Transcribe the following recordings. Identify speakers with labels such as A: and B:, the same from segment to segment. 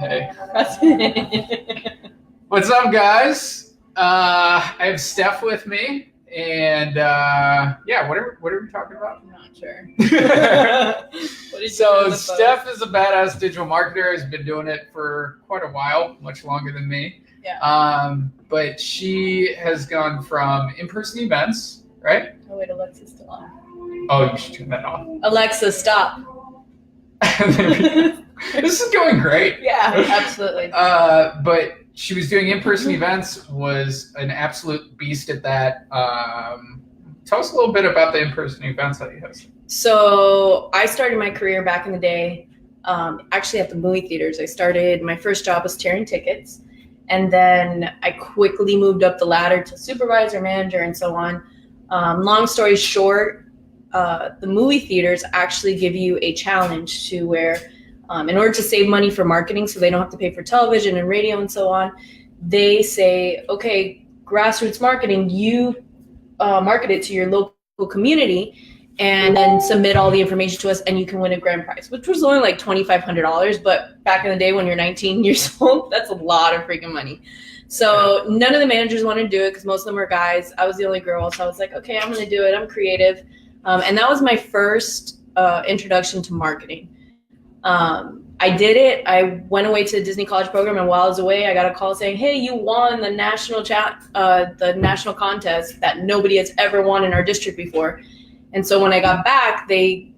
A: hey. What's up, guys? I have Steph with me, and what are we talking about?
B: I'm not sure.
A: So Steph is a badass digital marketer. Has been doing it for quite a while, much longer than me.
B: Yeah.
A: But she has gone from in-person events, right?
B: Oh wait, Alexa's still on.
A: Oh, you should turn that off.
B: Alexa, stop.
A: This is going great.
B: Yeah, absolutely.
A: But she was doing in-person events, was an absolute beast at that. Tell us a little bit about the in-person events that you hosted.
B: So I started my career back in the day, actually at the movie theaters. My first job was tearing tickets. And then I quickly moved up the ladder to supervisor, manager, and so on. Long story short, the movie theaters actually give you a challenge to where, in order to save money for marketing, so they don't have to pay for television and radio and so on, they say, okay, grassroots marketing, you market it to your local community and then submit all the information to us and you can win a grand prize, which was only like $2,500. But back in the day when you're 19 years old, that's a lot of freaking money. So none of the managers wanted to do it because most of them were guys. I was the only girl. So I was like, okay, I'm going to do it. I'm creative. And that was my first introduction to marketing. I did it. I went away to the Disney College program, and while I was away, I got a call saying, hey, you won the national contest that nobody has ever won in our district before. And so when I got back, they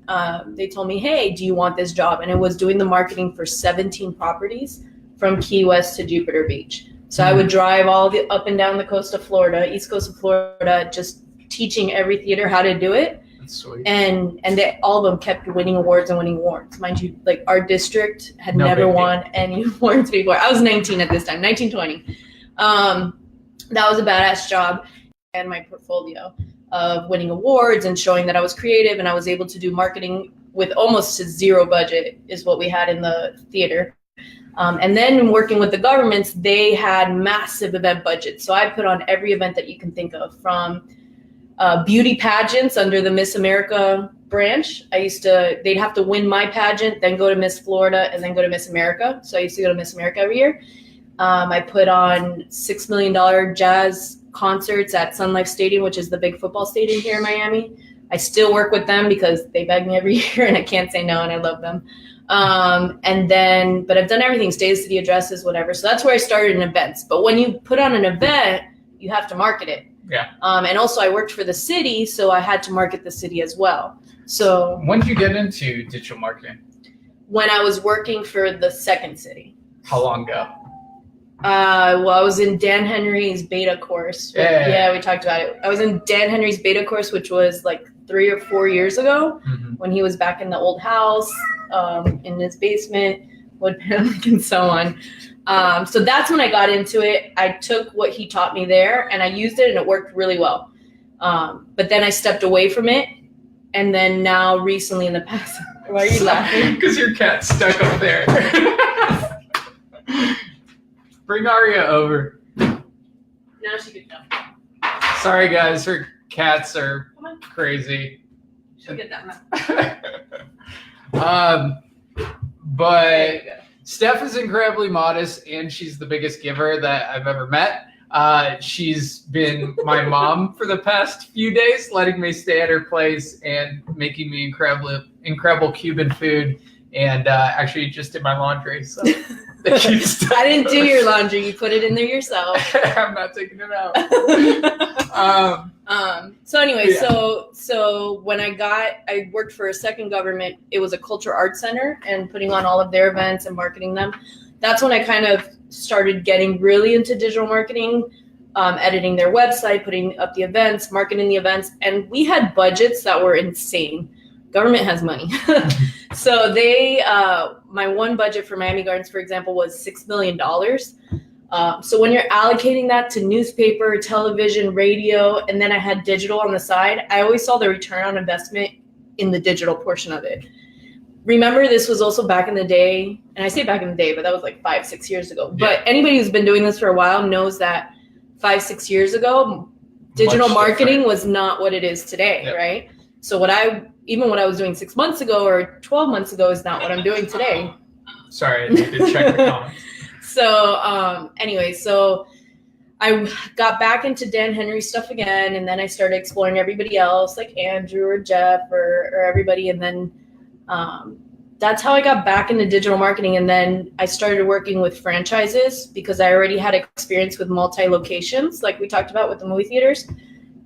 B: told me, hey, do you want this job? And it was doing the marketing for 17 properties from Key West to Jupiter Beach. So I would drive all the up and down the coast of Florida, east coast of Florida, just teaching every theater how to do it.
A: That's sweet.
B: And all of them kept winning awards. Mind you, like our district had never won any awards before. I was 19 at this time, 1920. That was a badass job. And my portfolio of winning awards and showing that I was creative and I was able to do marketing with almost a zero budget is what we had in the theater. And then working with the governments, they had massive event budgets. So I put on every event that you can think of, from beauty pageants under the Miss America branch. They'd have to win my pageant, then go to Miss Florida, and then go to Miss America. So I used to go to Miss America every year. I put on $6 million jazz concerts at Sun Life Stadium, which is the big football stadium here in Miami. I still work with them because they beg me every year and I can't say no, and I love them. But I've done everything, state city addresses, whatever. So that's where I started in events. But when you put on an event, you have to market it.
A: Yeah.
B: And also I worked for the city, so I had to market the city as well. So
A: when did you get into digital marketing?
B: When I was working for the second city.
A: How long ago?
B: I was in Dan Henry's beta course. Yeah, we talked about it. I was in Dan Henry's beta course, which was like 3 or 4 years ago, when he was back in the old house, in his basement, wood paneling and so on. So that's when I got into it. I took what he taught me there and I used it and it worked really well. But then I stepped away from it. And then now recently in the past, why are you laughing?
A: Because your cat's stuck up there. Bring Aria over.
B: Now she could jump.
A: Sorry guys, her cats are crazy.
B: She'll get that
A: map. But Steph is incredibly modest, and she's the biggest giver that I've ever met. She's been my mom for the past few days, letting me stay at her place and making me incredible Cuban food, and actually just did my laundry. So
B: I didn't do your laundry. You put it in there yourself.
A: I'm not taking it out.
B: So anyway, so when I worked for a second government, it was a culture arts center and putting on all of their events and marketing them. That's when I kind of started getting really into digital marketing, editing their website, putting up the events, marketing the events. And we had budgets that were insane. Government has money. So my one budget for Miami Gardens, for example, was $6 million. So when you're allocating that to newspaper, television, radio, and then I had digital on the side, I always saw the return on investment in the digital portion of it. Remember, this was also back in the day, and I say back in the day, but that was like 5-6 years ago. Yeah. But anybody who's been doing this for a while knows that 5-6 years ago, digital marketing was not what it is today, right? So even what I was doing 6 months ago or 12 months ago is not what I'm doing today.
A: Sorry, I need to check the comments.
B: So anyway, so I got back into Dan Henry stuff again, and then I started exploring everybody else, like Andrew or Jeff or everybody, and then that's how I got back into digital marketing. And then I started working with franchises because I already had experience with multi-locations, like we talked about with the movie theaters,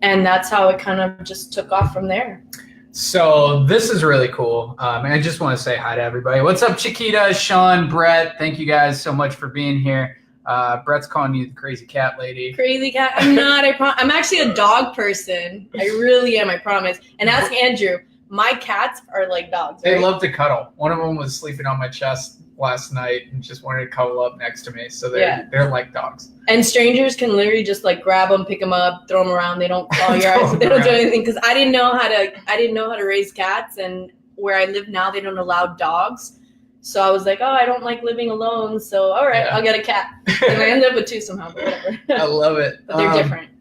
B: and that's how it kind of just took off from there.
A: So this is really cool. And I just want to say hi to everybody. What's up, Chiquita, Sean, Brett? Thank you guys so much for being here. Brett's calling you the crazy cat lady.
B: Crazy cat? I'm not. I'm actually a dog person. I really am. I promise. And ask Andrew. My cats are like dogs. Right?
A: They love to cuddle. One of them was sleeping on my chest last night and just wanted to cuddle up next to me. So they're like dogs.
B: And strangers can literally just like grab them, pick them up, throw them around. They don't claw your eyes. They don't do anything because I didn't know how to raise cats. And where I live now, they don't allow dogs. So I was like, oh, I don't like living alone. So all right, I'll get a cat. And I ended up with two somehow. But whatever.
A: I love it.
B: But they're different.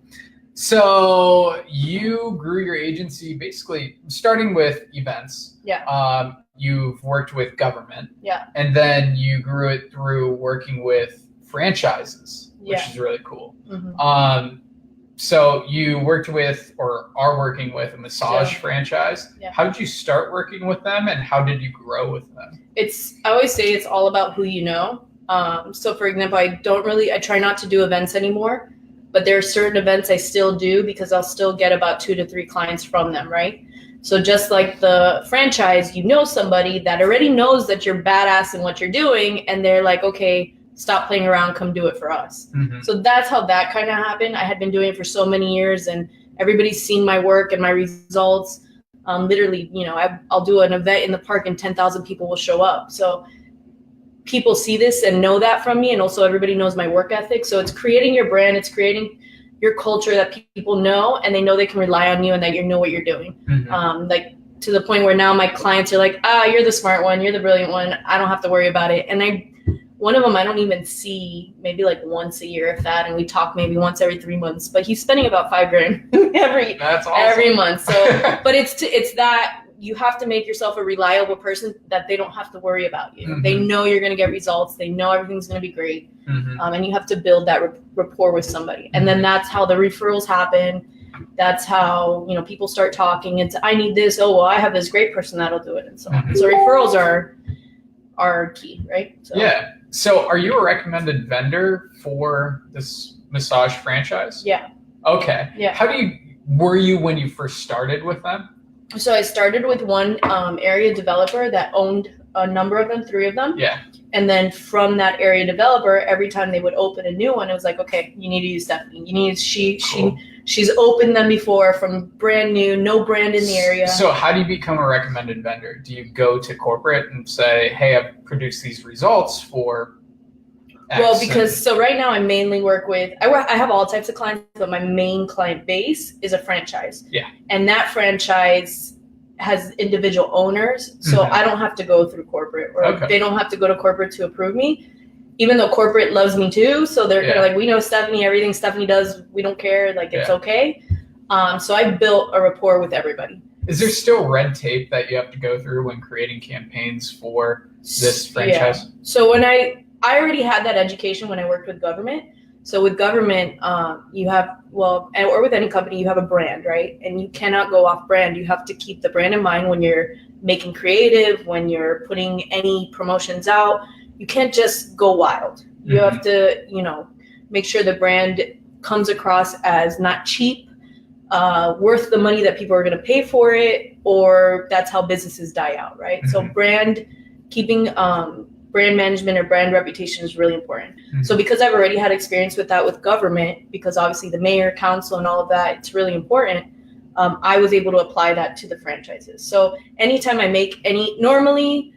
A: So you grew your agency basically starting with events.
B: Yeah.
A: You've worked with government.
B: Yeah.
A: And then you grew it through working with franchises, which is really cool.
B: Mm-hmm.
A: So you worked with or are working with a massage franchise.
B: Yeah.
A: How did you start working with them and how did you grow with them?
B: I always say it's all about who you know. So for example, I try not to do events anymore. But there are certain events I still do because I'll still get about 2 to 3 clients from them, right? So just like the franchise, you know somebody that already knows that you're badass in what you're doing, and they're like, okay, stop playing around, come do it for us. Mm-hmm. So that's how that kind of happened. I had been doing it for so many years, and everybody's seen my work and my results. Literally, I'll do an event in the park and 10,000 people will show up. So people see this and know that from me, and also everybody knows my work ethic. So it's creating your brand, it's creating your culture that people know, and they know they can rely on you and that you know what you're doing. Mm-hmm. Like to the point where now my clients are like, you're the smart one, you're the brilliant one, I don't have to worry about it. And one of them I don't even see maybe like once a year, if that, and we talk maybe once every 3 months, but he's spending about $5,000 every month. So but it's that you have to make yourself a reliable person that they don't have to worry about you. Mm-hmm. They know you're going to get results. They know everything's going to be great. Mm-hmm. And you have to build that rapport with somebody. And then that's how the referrals happen. That's how, people start talking. It's, I need this. Oh, well, I have this great person that'll do it. And so on. So referrals are key, right? So.
A: Yeah. So are you a recommended vendor for this massage franchise?
B: Yeah.
A: Okay.
B: Yeah.
A: Were you when you first started with them?
B: So I started with one area developer that owned a number of them, 3 of them. Yeah. And then from that area developer, every time they would open a new one, it was like, okay, you need to use Stephanie. She's opened them before from brand new, no brand in the area.
A: So how do you become a recommended vendor? Do you go to corporate and say, hey, I've produced these results for X?
B: Well, so right now I mainly work with, I have all types of clients, but my main client base is a franchise.
A: Yeah.
B: And that franchise has individual owners. So I don't have to go through corporate, or they don't have to go to corporate to approve me, even though corporate loves me too. So they're kind of like, we know Stephanie, everything Stephanie does, we don't care. Like, it's okay. So I built a rapport with everybody.
A: Is there still red tape that you have to go through when creating campaigns for this franchise?
B: Yeah. So when I already had that education when I worked with government. So with government, you have, or with any company, you have a brand, right? And you cannot go off brand. You have to keep the brand in mind when you're making creative, when you're putting any promotions out. You can't just go wild. You have to, make sure the brand comes across as not cheap, worth the money that people are going to pay for it, or that's how businesses die out, right? Mm-hmm. So keeping brand management or brand reputation is really important. Mm-hmm. So because I've already had experience with that with government, because obviously the mayor, council, and all of that, it's really important. I was able to apply that to the franchises. So anytime I make normally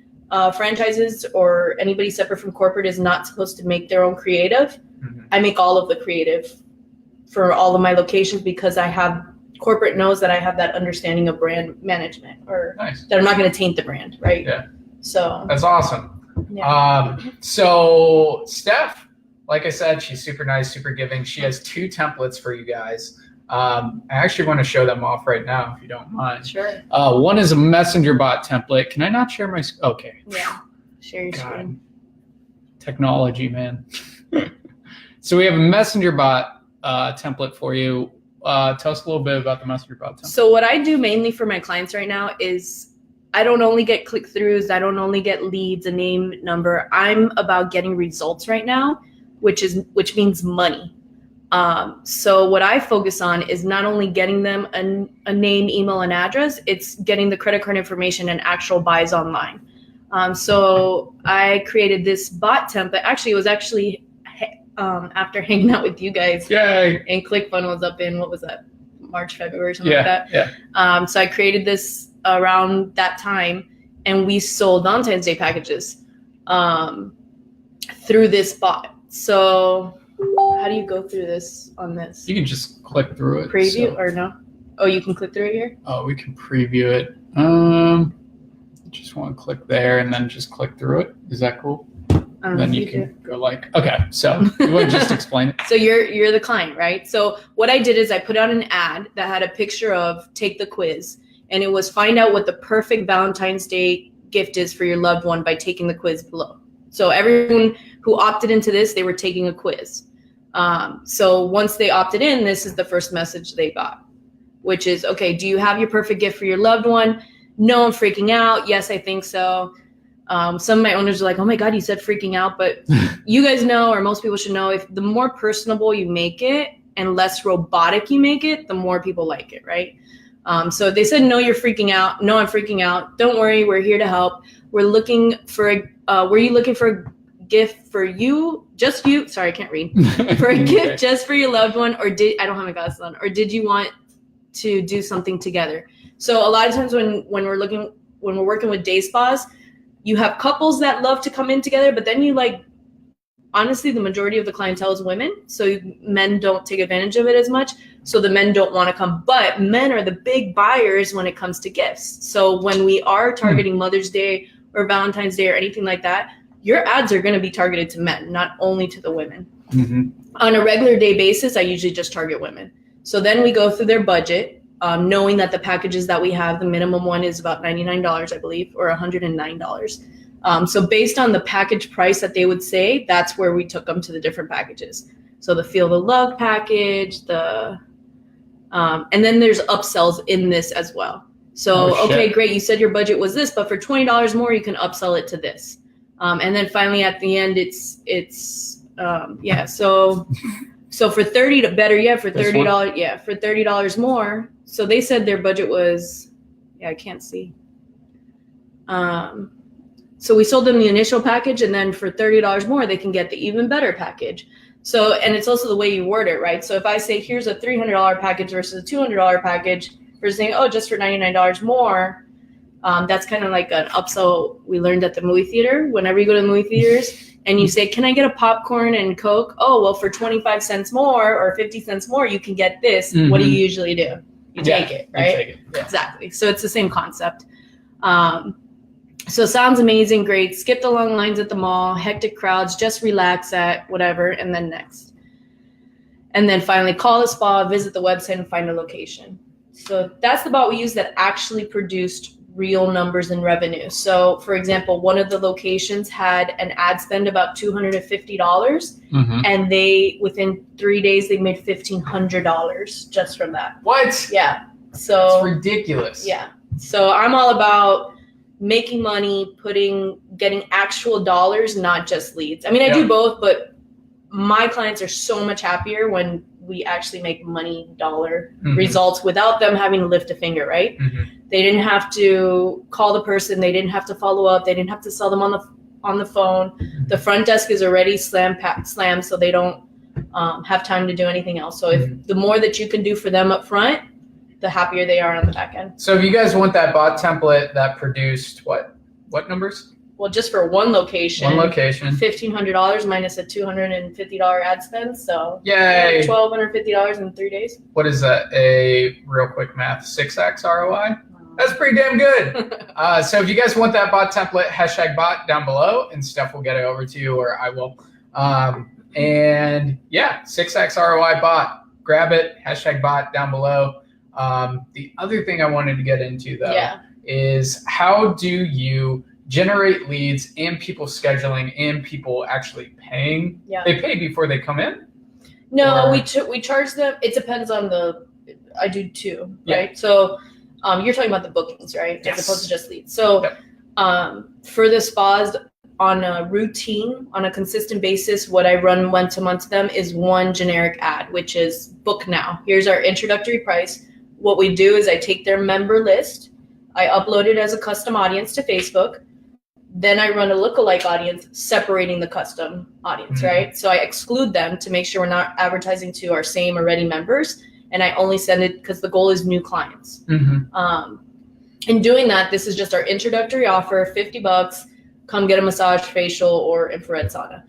B: franchises or anybody separate from corporate is not supposed to make their own creative. Mm-hmm. I make all of the creative for all of my locations because corporate knows that I have that understanding of brand management, or that I'm not going to taint the brand, right? Yeah. So
A: that's awesome. Yeah. So Steph, like I said, she's super nice, super giving. She has 2 templates for you guys. I actually want to show them off right now, if you don't mind.
B: Sure.
A: One is a messenger bot template. Can I not share my? Okay.
B: Yeah. Share your screen.
A: Technology, man. So we have a messenger bot template for you. Tell us a little bit about the messenger bot template.
B: So what I do mainly for my clients right now is I don't only get click-throughs, I don't only get leads, a name, number. I'm about getting results right now, which means money. So what I focus on is not only getting them a name, email, and address, it's getting the credit card information and actual buys online. So I created this bot template. Actually, it was after hanging out with you guys.
A: Yay.
B: And ClickFunnels up in, what was that, March, February, something like that.
A: Yeah.
B: So I created this around that time, and we sold Valentine's Day packages through this bot. So how do you go through this on this?
A: You can just click through it.
B: Preview or no? Oh, you can click through it here?
A: Oh, we can preview it. Just want to click there and then just click through it. Is that cool?
B: I don't know
A: Then
B: if
A: you can go like, okay, so you want to just explain it?
B: So you're the client, right? So what I did is I put out an ad that had a picture of take the quiz, and it was find out what the perfect Valentine's Day gift is for your loved one by taking the quiz below. So everyone who opted into this, they were taking a quiz. So once they opted in, this is the first message they got, which is, okay, do you have your perfect gift for your loved one? No, I'm freaking out. Yes, I think so. Some of my owners are like, oh my God, you said freaking out. But you guys know, or most people should know, if the more personable you make it and less robotic you make it, the more people like it, right? So they said, no, you're freaking out. No, I'm freaking out. Don't worry, we're here to help. We're looking for were you looking for a gift for you, just you? Sorry, I can't read. For a gift just for your loved one, or I don't have my glasses on, or did you want to do something together? So a lot of times when we're working with day spas, you have couples that love to come in together, but then honestly, the majority of the clientele is women. So men don't take advantage of it as much. So the men don't want to come, but men are the big buyers when it comes to gifts. So when we are targeting Mother's Day or Valentine's Day or anything like that, your ads are going to be targeted to men, not only to the women. Mm-hmm. On a regular day basis, I usually just target women. So then we go through their budget, knowing that the packages that we have, the minimum one is about $99, I believe, or $109. So based on the package price that they would say, that's where we took them to the different packages. So the Feel the Love package, and then there's upsells in this as well. So, okay, great. You said your budget was this, but for $20 more, you can upsell it to this. And then finally at the end, So for $30, for $30 more. So they said their budget was, I can't see. So we sold them the initial package, and then for $30 more, they can get the even better package. So, and it's also the way you word it, right? So if I say, here's a $300 package versus a $200 package, versus saying, oh, just for $99 more, that's kind of like an upsell we learned at the movie theater. Whenever you go to the movie theaters and you say, can I get a popcorn and Coke? Oh, well, for 25 cents more or 50 cents more, you can get this. Mm-hmm. What do you usually do? You take it, right?
A: Take it. Yeah.
B: Exactly. So it's the same concept. So sounds amazing, great. Skip the long lines at the mall, hectic crowds, just relax at whatever, and then next. And then finally call the spa, visit the website, and find a location. So that's the bot we use that actually produced real numbers in revenue. So for example, one of the locations had an ad spend about $250, mm-hmm. and within 3 days, they made $1,500 just from that.
A: What?
B: Yeah. So
A: it's ridiculous.
B: Yeah. So I'm all about making money, getting actual dollars, not just leads. I mean, I do both, but my clients are so much happier when we actually make money dollar mm-hmm. results without them having to lift a finger, right? Mm-hmm. They didn't have to call the person. They didn't have to follow up. They didn't have to sell them on the phone. Mm-hmm. The front desk is already slammed, so they don't have time to do anything else. So if the more that you can do for them up front, the happier they are on the back end.
A: So if you guys want that bot template that produced what numbers?
B: Well, just for one location. $1,500 minus a $250 ad spend. So
A: yay,
B: $1,250 in 3 days.
A: What is that? A real quick math, 6x ROI? That's pretty damn good. So if you guys want that bot template, #bot down below, and Steph will get it over to you, or I will. And yeah, 6x ROI bot. Grab it, #bot down below. The other thing I wanted to get into though is how do you generate leads and people scheduling and people actually paying.
B: Yeah.
A: They pay before they come in?
B: No,
A: Or-
B: we charge them. It depends on I do two,
A: Yeah.
B: right? So you're talking about the bookings, right?
A: Yes.
B: As opposed to just leads. So
A: Yep.
B: for the spas, on a routine, on a consistent basis, what I run once a month to them is one generic ad, which is book now. Here's our introductory price. What we do is I take their member list, I upload it as a custom audience to Facebook. Then I run a lookalike audience separating the custom audience,
A: Mhm.
B: right? So I exclude them to make sure we're not advertising to our same already members. And I only send it because the goal is new clients. In doing that, this is just our introductory offer, $50, come get a massage, facial, or infrared sauna.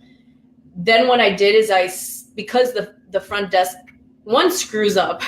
B: Then what I did is because the front desk, one screws up.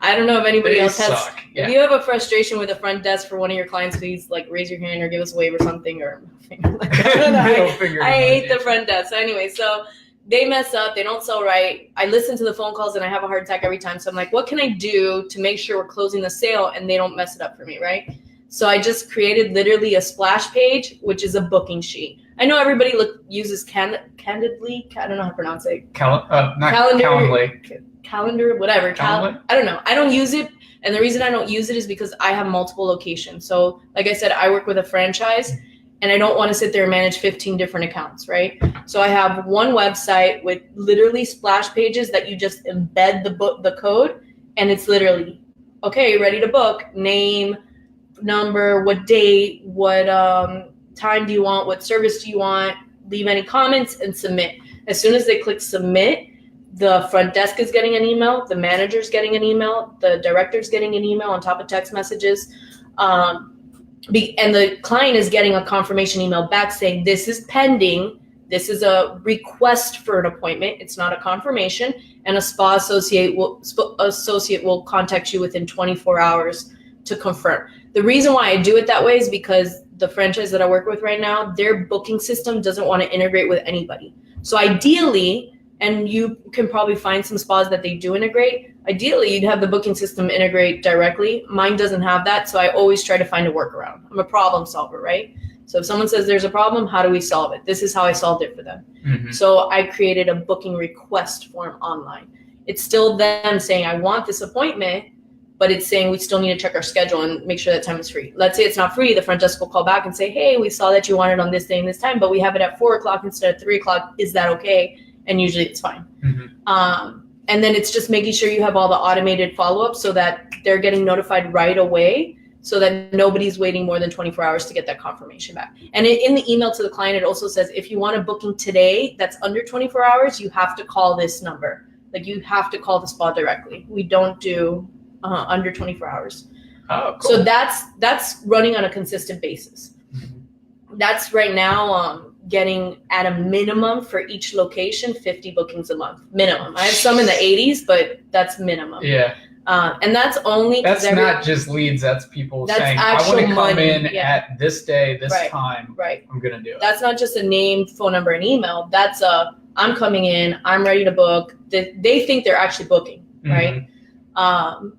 B: I don't know if anybody
A: They
B: else has.
A: suck. Yeah.
B: If you have a frustration with the front desk for one of your clients, please like raise your hand or give us a wave or something. Or I don't know.
A: Middle finger
B: I hate the
A: emoji.
B: front desk. So anyway, so they mess up, they don't sell right. I listen to the phone calls and I have a heart attack every time. So I'm like, what can I do to make sure we're closing the sale and they don't mess it up for me, right? So I just created literally a splash page, which is a booking sheet. I know everybody uses Candidly. I don't know how to pronounce it.
A: Not
B: Calendar.
A: Calendly.
B: Calendar, whatever.
A: Calendly?
B: I don't know. I don't use it. And the reason I don't use it is because I have multiple locations. So like I said, I work with a franchise and I don't want to sit there and manage 15 different accounts, right? So I have one website with literally splash pages that you just embed the code, and it's literally, okay, ready to book, name, number, what date, what time do you want, what service do you want, leave any comments, and submit. As soon as they click submit, the front desk is getting an email, the manager's getting an email, the director's getting an email on top of text messages. And the client is getting a confirmation email back saying, this is pending. This is a request for an appointment. It's not a confirmation. And a spa associate will contact you within 24 hours to confirm. The reason why I do it that way is because the franchise that I work with right now, their booking system doesn't want to integrate with anybody. So ideally, and you can probably find some spas that they do integrate, ideally you'd have the booking system integrate directly. Mine doesn't have that, so I always try to find a workaround. I'm a problem solver, right? So if someone says there's a problem, how do we solve it? This is how I solved it for them.
A: Mm-hmm.
B: So I created a booking request form online. It's still them saying, I want this appointment, but it's saying we still need to check our schedule and make sure that time is free. Let's say it's not free. The front desk will call back and say, hey, we saw that you wanted on this day and this time, but we have it at 4:00 instead of 3:00. Is that okay? And usually it's fine.
A: Mm-hmm.
B: And then it's just making sure you have all the automated follow-up so that they're getting notified right away so that nobody's waiting more than 24 hours to get that confirmation back. And in the email to the client, it also says, if you want a booking today that's under 24 hours, you have to call this number. Like you have to call the spa directly. We don't do under 24 hours.
A: Oh, cool.
B: So that's running on a consistent basis.
A: Mm-hmm.
B: That's right now getting at a minimum for each location 50 bookings a month minimum. I have some in the 80s, but that's minimum.
A: Yeah.
B: And that's only
A: That's not just leads. That's people
B: That's
A: saying, I want to
B: actual
A: come
B: money,
A: in
B: yeah.
A: at this day, this
B: Right.
A: time.
B: right.
A: I'm going to do it.
B: That's not just a name, phone number, and email. That's I'm coming in, I'm ready to book. They think they're actually booking, right?
A: Mm-hmm.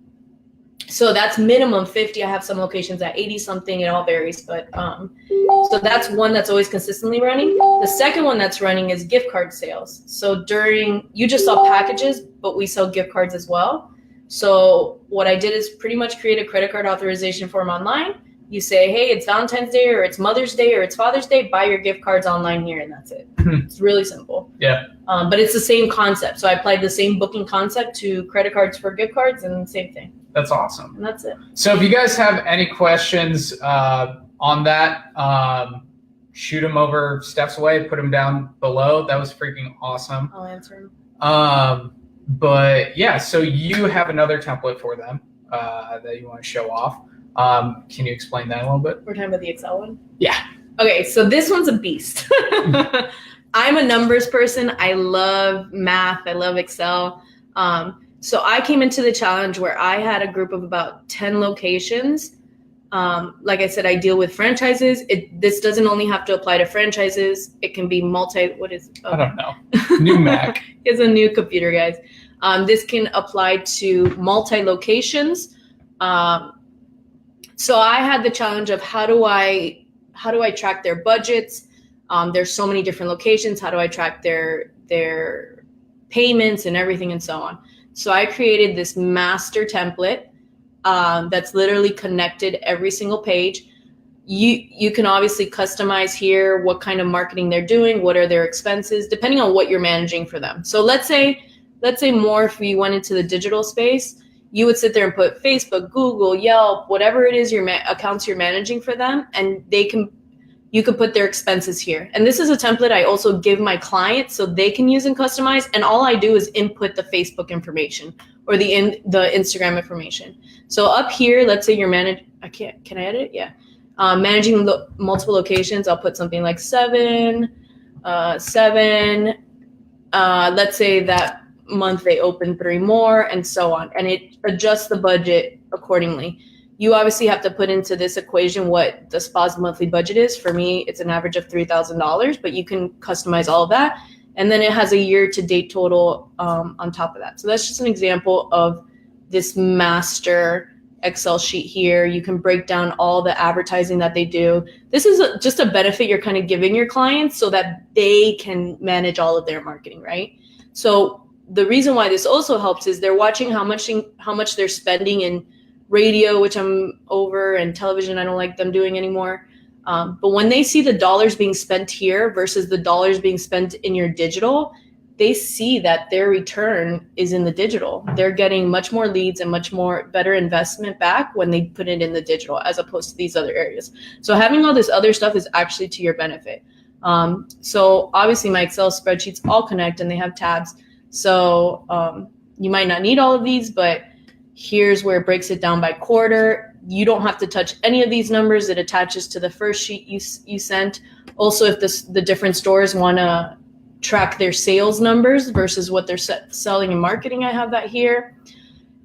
B: So that's minimum 50. I have some locations at 80 something. It all varies, but so that's one that's always consistently running. The second one that's running is gift card sales. So you just saw packages, but we sell gift cards as well. So what I did is pretty much create a credit card authorization form online. You say, hey, it's Valentine's Day or it's Mother's Day or it's Father's Day, buy your gift cards online here, and that's it. It's really simple.
A: Yeah.
B: But it's the same concept. So I applied the same booking concept to credit cards for gift cards, and same thing.
A: That's awesome.
B: And that's it.
A: So if you guys have any questions on that, shoot them over Steph's way, put them down below. That was freaking awesome.
B: I'll answer them.
A: But yeah, so you have another template for them that you want to show off. Can you explain that a little bit?
B: We're talking about the Excel one?
A: Yeah.
B: Okay, so this one's a beast. I'm a numbers person. I love math. I love Excel. So I came into the challenge where I had a group of about 10 locations. Like I said, I deal with franchises. This doesn't only have to apply to franchises. It can be I
A: don't know. New Mac.
B: It's a new computer, guys. This can apply to multi-locations. So I had the challenge of how do I how do I track their budgets? There's so many different locations. How do I track their payments and everything and so on? So I created this master template that's literally connected every single page. You can obviously customize here what kind of marketing they're doing, what are their expenses, depending on what you're managing for them. So let's say more if we went into the digital space, you would sit there and put Facebook, Google, Yelp, whatever it is your accounts you're managing for them, and you can put their expenses here. And this is a template I also give my clients so they can use and customize. And all I do is input the Facebook information or the Instagram information. So up here, let's say you're can I edit it? Yeah. Managing multiple locations, I'll put something like 7. Let's say that month they open 3 more and so on. And it adjusts the budget accordingly. You obviously have to put into this equation what the spa's monthly budget is. For me, it's an average of $3,000, but you can customize all of that. And then it has a year-to-date total on top of that. So that's just an example of this master Excel sheet here. You can break down all the advertising that they do. This is just a benefit you're kind of giving your clients so that they can manage all of their marketing, right? So the reason why this also helps is they're watching how much they're spending in radio, which I'm over, and television I don't like them doing anymore. But when they see the dollars being spent here versus the dollars being spent in your digital, they see that their return is in the digital. They're getting much more leads and much more better investment back when they put it in the digital as opposed to these other areas. So having all this other stuff is actually to your benefit. So obviously my Excel spreadsheets all connect and they have tabs. So you might not need all of these, but here's where it breaks it down by quarter. You don't have to touch any of these numbers. It attaches to the first sheet you sent. Also, if the different stores want to track their sales numbers versus what they're selling and marketing, I have that here.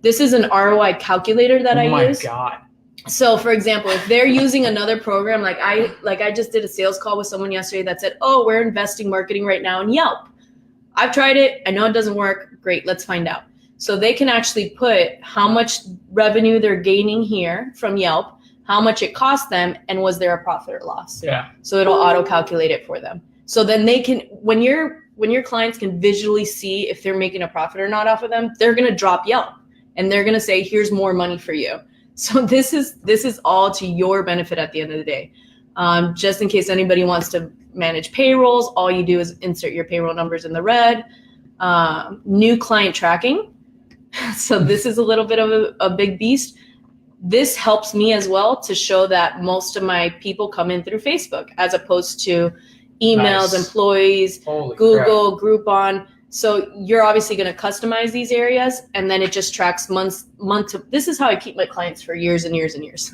B: This is an ROI calculator that I use.
A: Oh my God.
B: So for example, if they're using another program, like I just did a sales call with someone yesterday that said, oh, we're investing marketing right now in Yelp. I've tried it. I know it doesn't work. Great. Let's find out. So they can actually put how much revenue they're gaining here from Yelp, how much it cost them, and was there a profit or loss?
A: Yeah.
B: So it'll auto calculate it for them. So then they can, when your clients can visually see if they're making a profit or not off of them, they're going to drop Yelp and they're going to say, here's more money for you. So this is all to your benefit at the end of the day. Just in case anybody wants to manage payrolls, all you do is insert your payroll numbers in the red. New client tracking. So this is a little bit of a big beast. This helps me as well to show that most of my people come in through Facebook as opposed to emails,
A: Nice.
B: Employees,
A: Holy
B: Google, Groupon. So you're obviously going to customize these areas, and then it just tracks month to. This is how I keep my clients for years and years and years,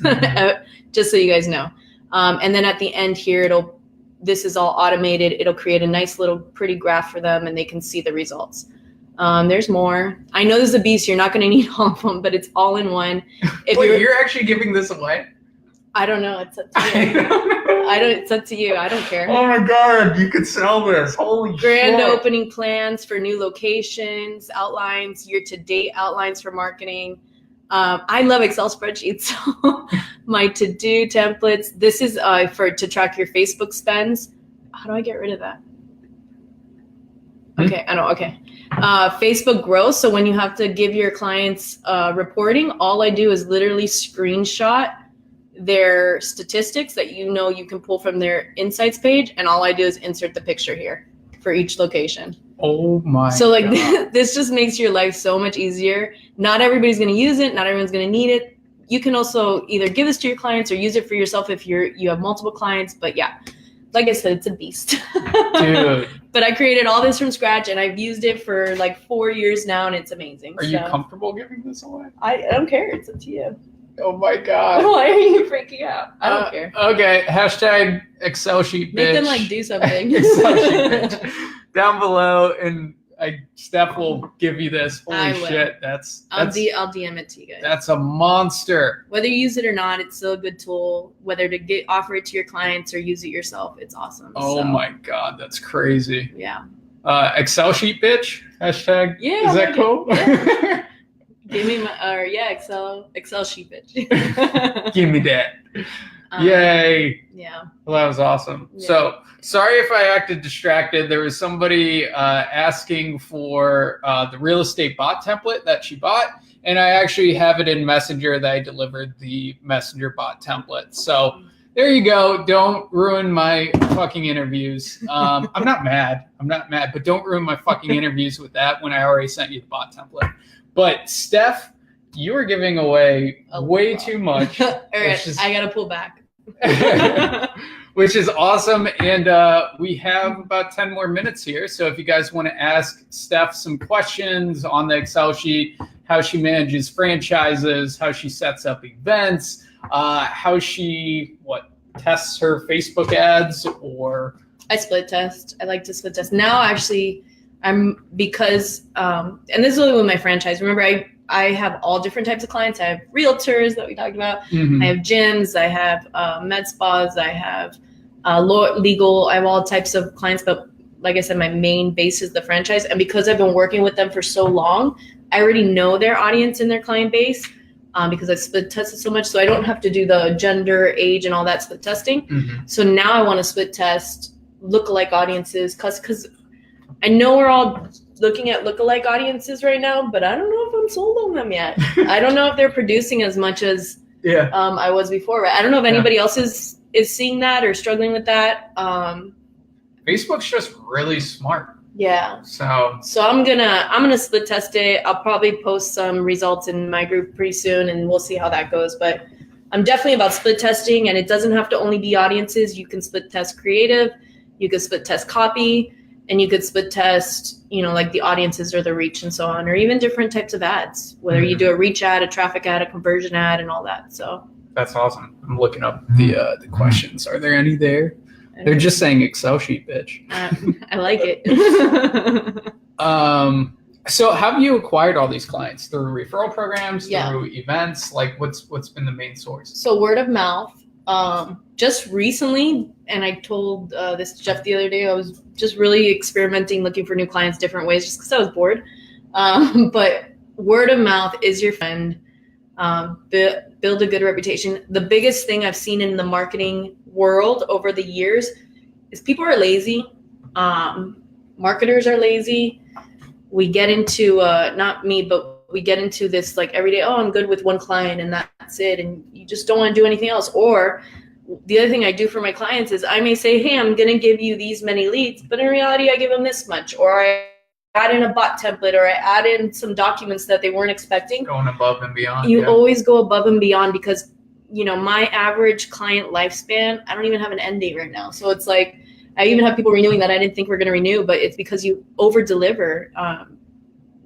B: just so you guys know. And then at the end here, this is all automated. It'll create a nice little pretty graph for them, and they can see the results. There's more. I know this is a beast. You're not going to need all of them, but it's all in one.
A: Wait, you're actually giving this away?
B: I don't know. It's up to you. It's up to you. I don't care.
A: Oh my God, you could sell this. Holy
B: Grand
A: shit.
B: opening plans for new locations, outlines, year-to-date outlines for marketing. I love Excel spreadsheets. So my to-do templates. This is to track your Facebook spends. How do I get rid of that? Okay, I know. Okay. Facebook growth. So when you have to give your clients reporting, all I do is literally screenshot their statistics that you can pull from their insights page, and all I do is insert the picture here for each location.
A: Oh my
B: So like
A: God.
B: this just makes your life so much easier. Not everybody's going to use it. Not everyone's going to need it. You can also either give this to your clients or use it for yourself if you have multiple clients. But yeah, like I said, it's a beast.
A: Dude.
B: But I created all this from scratch, and I've used it for like 4 years now, and it's amazing.
A: Are you comfortable giving this away?
B: I don't care. It's up to you.
A: Oh my God.
B: Why are you freaking out? I don't care.
A: Okay, hashtag Excel sheet bitch.
B: Make them like do something.
A: Excel sheet bitch. Down below, and Steph will give you this.
B: I
A: Holy
B: will.
A: shit, that's
B: I'll DM it to you guys.
A: that's a monster.
B: Whether you use it or not, it's still a good tool. Whether to offer it to your clients or use it yourself, it's awesome.
A: Oh
B: So,
A: my God, that's crazy.
B: Yeah.
A: Excel sheet bitch. Hashtag.
B: Yeah,
A: Is that
B: I
A: cool?
B: Give me my Excel sheet bitch.
A: Give me that. Yay.
B: Yeah.
A: Well, that was awesome.
B: Yeah.
A: So sorry if I acted distracted. There was somebody asking for the real estate bot template that she bought. And I actually have it in Messenger that I delivered the Messenger bot template. So there you go. Don't ruin my fucking interviews. I'm not mad. But don't ruin my fucking interviews with that when I already sent you the bot template. But Steph, you are giving away way too much.
B: All right, I gotta pull back.
A: Which is awesome. And we have about 10 more minutes here. So if you guys want to ask Steph some questions on the Excel sheet, how she manages franchises, how she sets up events, how she tests her Facebook ads, or
B: I split test. I like to split test. Now actually and this is only with my franchise. Remember, I have all different types of clients. I have realtors that we talked about.
A: Mhm.
B: I have gyms. I have med spas. I have legal. I have all types of clients. But like I said, my main base is the franchise. And because I've been working with them for so long, I already know their audience and their client base because I split tested so much. So I don't have to do the gender, age, and all that split testing.
A: Mhm.
B: So now I want to split test lookalike audiences because I know we're all looking at lookalike audiences right now, but I don't know if I'm sold on them yet. I don't know if they're producing as much as I was before. Right? I don't know if anybody else is seeing that or struggling with that.
A: Facebook's just really smart.
B: Yeah.
A: So
B: I'm gonna split test it. I'll probably post some results in my group pretty soon, and we'll see how that goes. But I'm definitely about split testing, and it doesn't have to only be audiences. You can split test creative, you could split test copy, and you could split test, like the audiences or the reach and so on, or even different types of ads, whether you do a reach ad, a traffic ad, a conversion ad, and all that. So
A: that's awesome. I'm looking up the questions. Are there any there? They're just saying Excel sheet, bitch.
B: I like it.
A: So have you acquired all these clients through referral programs,
B: Yeah.
A: through events? Like what's been the main source?
B: So word of mouth. Just recently, and I told this to Jeff the other day, I was just really experimenting, looking for new clients, different ways, just because I was bored. But word of mouth is your friend. Build a good reputation. The biggest thing I've seen in the marketing world over the years is people are lazy. Marketers are lazy. We get into, not me, but we get into this like every day, I'm good with one client and that's it. And you just don't want to do anything else. Or the other thing I do for my clients is I may say, hey, I'm going to give you these many leads, but in reality, I give them this much. Or I add in a bot template, or I add in some documents that they weren't expecting.
A: Going above and beyond.
B: You always go above and beyond because, my average client lifespan, I don't even have an end date right now. So it's like, I even have people renewing that I didn't think were going to renew, but it's because you over deliver.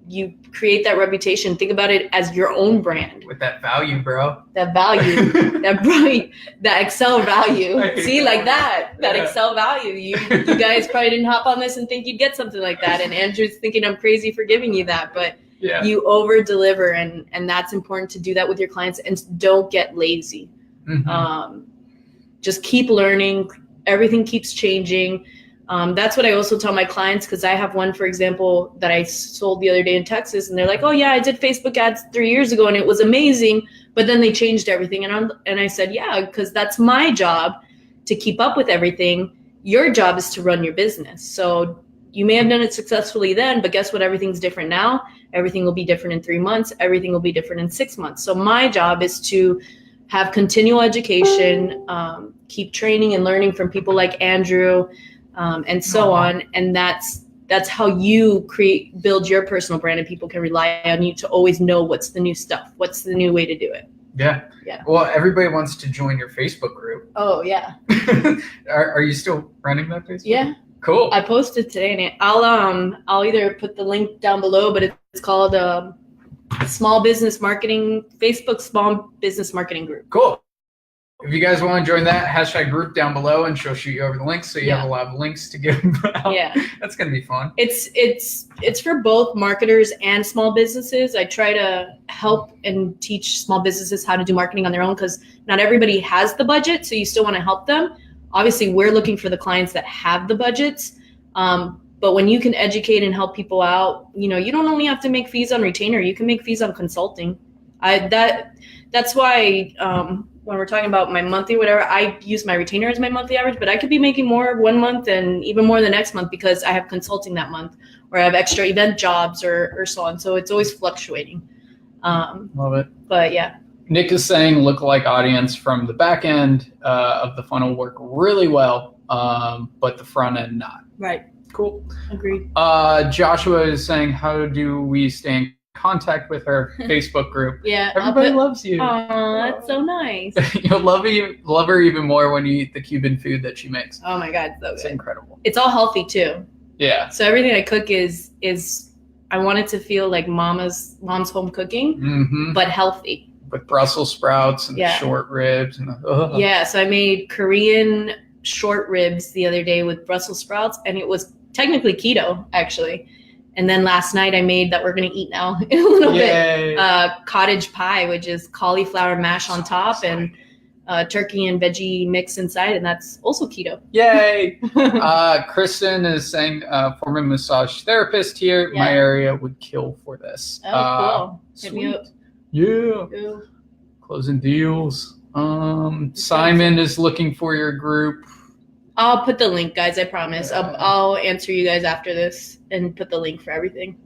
B: You create that reputation. Think about it as your own brand.
A: With that value, bro.
B: That value, that Excel value. See, like that Excel value. You guys probably didn't hop on this and think you'd get something like that. And Andrew's thinking I'm crazy for giving you that, but you over deliver, and that's important to do that with your clients. And don't get lazy. Mm-hmm. Just keep learning. Everything keeps changing. That's what I also tell my clients, because I have one, for example, that I sold the other day in Texas, and they're like, oh yeah, I did Facebook ads 3 years ago and it was amazing, but then they changed everything. And I said, yeah, because that's my job to keep up with everything. Your job is to run your business. So you may have done it successfully then, but guess what? Everything's different now. Everything will be different in 3 months. Everything will be different in 6 months. So my job is to have continual education, keep training and learning from people like Andrew, and so on. And that's how you build your personal brand, and people can rely on you to always know what's the new stuff, what's the new way to do it.
A: Yeah. Well, everybody wants to join your Facebook group.
B: Oh yeah.
A: Are you still running that Facebook?
B: Yeah.
A: Cool.
B: I posted today, and I'll either put the link down below, but it's called Small Business Marketing, Facebook Small Business Marketing Group.
A: Cool. If you guys want to join that, #group down below, and she'll shoot you over the links, so you have a lot of links to give out.
B: Yeah,
A: that's gonna be fun.
B: It's for both marketers and small businesses. I try to help and teach small businesses how to do marketing on their own, because not everybody has the budget, so you still want to help them. Obviously, we're looking for the clients that have the budgets. But when you can educate and help people out, you don't only have to make fees on retainer. You can make fees on consulting. That's why when we're talking about my monthly whatever, I use my retainer as my monthly average, but I could be making more one month and even more the next month because I have consulting that month or I have extra event jobs or so on. So it's always fluctuating.
A: Love it.
B: But yeah.
A: Nick is saying lookalike audience from the back end of the funnel work really well, but the front end not.
B: Right.
A: Cool.
B: Agreed.
A: Joshua is saying, how do we stay in contact with her Facebook group?
B: Yeah.
A: Everybody loves you.
B: Oh, that's so nice.
A: You'll love her even more when you eat the Cuban food that she makes.
B: Oh my God, so
A: It's
B: good.
A: incredible.
B: It's all healthy too.
A: Yeah.
B: So everything I cook is I want it to feel like mom's home cooking,
A: Mm-hmm.
B: but healthy.
A: With Brussels sprouts and
B: Yeah.
A: short ribs and
B: Yeah, so I made Korean short ribs the other day with Brussels sprouts, and it was technically keto actually. And then last night I made that we're gonna eat now in a little
A: Yay.
B: bit. Cottage pie, which is cauliflower mash on top and turkey and veggie mix inside, and that's also keto.
A: Yay. Kristen is saying, former massage therapist here. My
B: Yeah.
A: area would kill for this.
B: Oh, cool. Hit me
A: Sweet.
B: up.
A: Yeah.
B: Ooh.
A: Closing deals. Simon is looking for your group.
B: I'll put the link, guys. I promise.
A: Yeah.
B: I'll answer you guys after this and put the link for everything.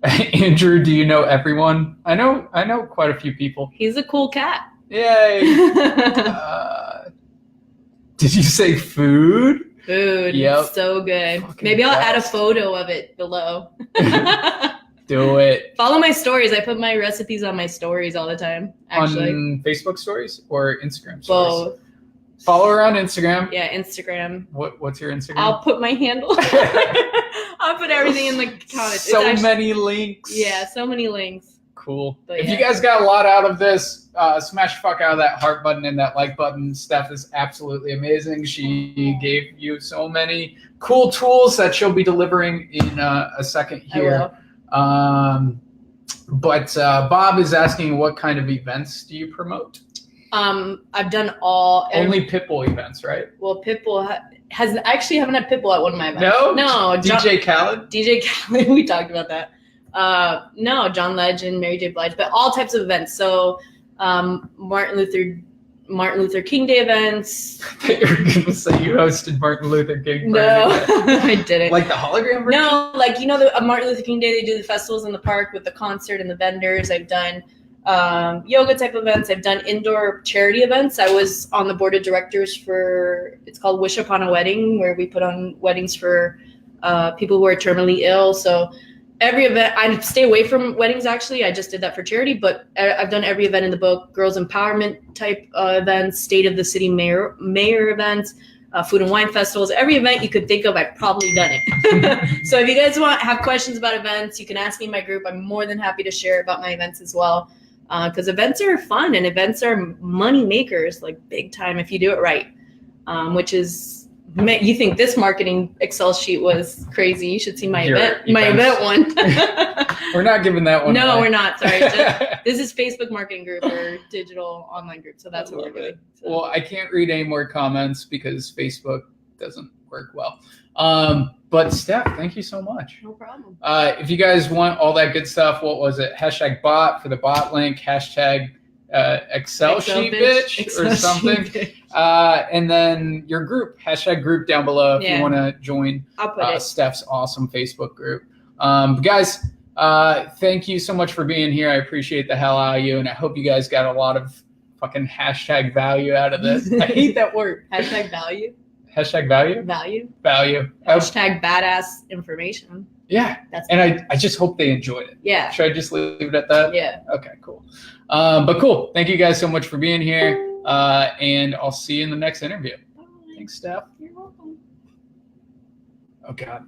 A: Andrew, do you know everyone? I know quite a few people.
B: He's a cool cat.
A: Yay. Did you say food?
B: Food.
A: Yep.
B: So good.
A: Fucking
B: Maybe I'll add a
A: best.
B: photo of it below.
A: Do it.
B: Follow my stories. I put my recipes on my stories all the time, actually.
A: On Facebook stories or Instagram stories?
B: Both.
A: Follow her on Instagram.
B: Yeah, Instagram.
A: What's your Instagram?
B: I'll put my handle. I'll put everything in the comments.
A: So
B: It's actually-
A: many links.
B: Yeah, so many links.
A: Cool.
B: But
A: If
B: yeah.
A: you guys got a lot out of this, smash the fuck out of that heart button and that like button. Steph is absolutely amazing. She gave you so many cool tools that she'll be delivering in a second
B: I
A: here.
B: will.
A: But Bob is asking, what kind of events do you promote?
B: I've done all.
A: Only Pitbull events, right?
B: Well, Pitbull has. I actually haven't had Pitbull at one of my events.
A: No?
B: No.
A: DJ Khaled?
B: DJ Khaled, we talked about that. No, John Legend, Mary J. Blige, but all types of events. So Martin Luther King Day events.
A: I thought you were going to say you hosted Martin Luther King.
B: No,
A: Party.
B: I didn't.
A: Like the hologram version?
B: No, like the Martin Luther King Day, they do the festivals in the park with the concert and the vendors. I've done yoga type events. I've done indoor charity events. I was on the board of directors for, it's called Wish Upon a Wedding, where we put on weddings for people who are terminally ill. So every event, I stay away from weddings actually. I just did that for charity, but I've done every event in the book, girls empowerment type events, state of the city mayor events, food and wine festivals, every event you could think of, I've probably done it. So if you guys have questions about events, you can ask me in my group. I'm more than happy to share about my events as well. Because events are fun and events are money makers, like big time if you do it right. Which is, you think this marketing Excel sheet was crazy? You should see my
A: Your
B: event one.
A: We're not giving that one.
B: No,
A: away.
B: we're not. Sorry. This is Facebook marketing group or digital online group, so that's what we're doing. So.
A: Well, I can't read any more comments because Facebook doesn't work well. But Steph, thank you so much.
B: No problem.
A: If you guys want all that good stuff, what was it? Hashtag bot for the bot link, hashtag Excel sheet bitch
B: Excel
A: or something.
B: sheet bitch.
A: And then your group, hashtag group down below if you
B: Yeah.
A: want to join
B: I'll put it.
A: Steph's awesome Facebook group. But guys, thank you so much for being here. I appreciate the hell out of you, and I hope you guys got a lot of fucking hashtag value out of this. I hate that word.
B: Hashtag value.
A: Hashtag value?
B: Value.
A: Value.
B: Hashtag badass information.
A: Yeah.
B: That's
A: And I just hope they enjoyed it.
B: yeah.
A: Should I just leave it at that?
B: Yeah.
A: Okay, cool. But cool. Thank you guys so much for being here. And I'll see you in the next interview.
B: Bye.
A: Thanks, Steph.
B: You're welcome.
A: Oh, God.